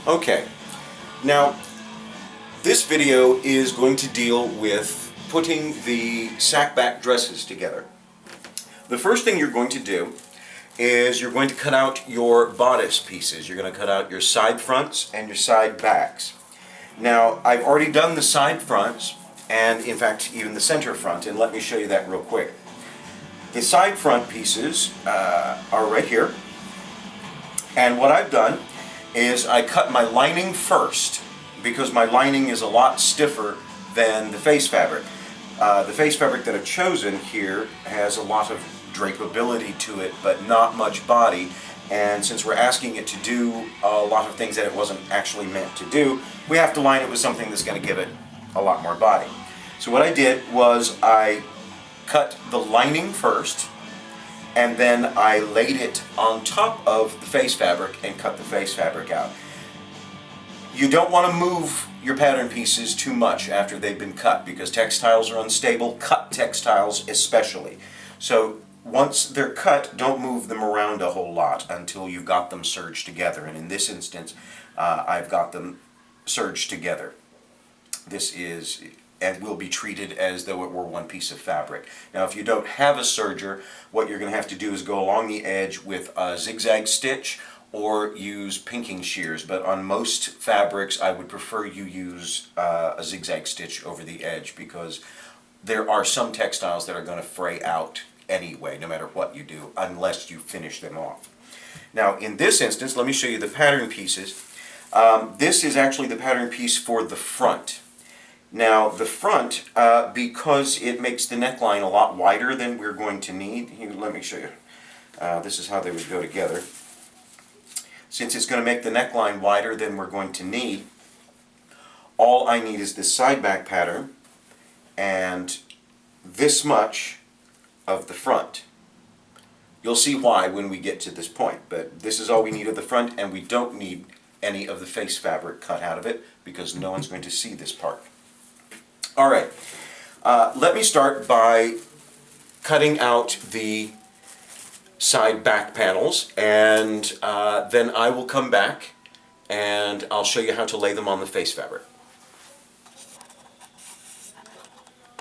Okay, now this video is going to deal with putting the sack back dresses together. The first thing you're going to do is you're going to cut out your bodice pieces. You're going to cut out your side fronts and your side backs. Now, I've already done the side fronts and in fact even the center front, and let me show you that real quick. The side front pieces are right here, and what I've done is I cut my lining first because my lining is a lot stiffer than the face fabric. The face fabric that I've chosen here has a lot of drapeability to it but not much body, and since we're asking it to do a lot of things that it wasn't actually meant to do, we have to line it with something that's going to give it a lot more body. So what I did was I cut the lining first, and then I laid it on top of the face fabric and cut the face fabric out. You don't want to move your pattern pieces too much after they've been cut because textiles are unstable, cut textiles especially. So once they're cut, don't move them around a whole lot until you've got them serged together. And in this instance, I've got them serged together. This is and will be treated as though it were one piece of fabric. Now if you don't have a serger, what you're going to have to do is go along the edge with a zigzag stitch or use pinking shears, but on most fabrics I would prefer you use a zigzag stitch over the edge because there are some textiles that are going to fray out anyway, no matter what you do, unless you finish them off. Now in this instance, let me show you the pattern pieces. This is actually the pattern piece for the front. Now the front, because it makes the neckline a lot wider than we're going to need, here, let me show you. This is how they would go together. Since it's going to make the neckline wider than we're going to need, all I need is this side back pattern and this much of the front. You'll see why when we get to this point, but this is all we need of the front, and we don't need any of the face fabric cut out of it because no one's going to see this part. Alright, let me start by cutting out the side back panels, and then I will come back and I'll show you how to lay them on the face fabric.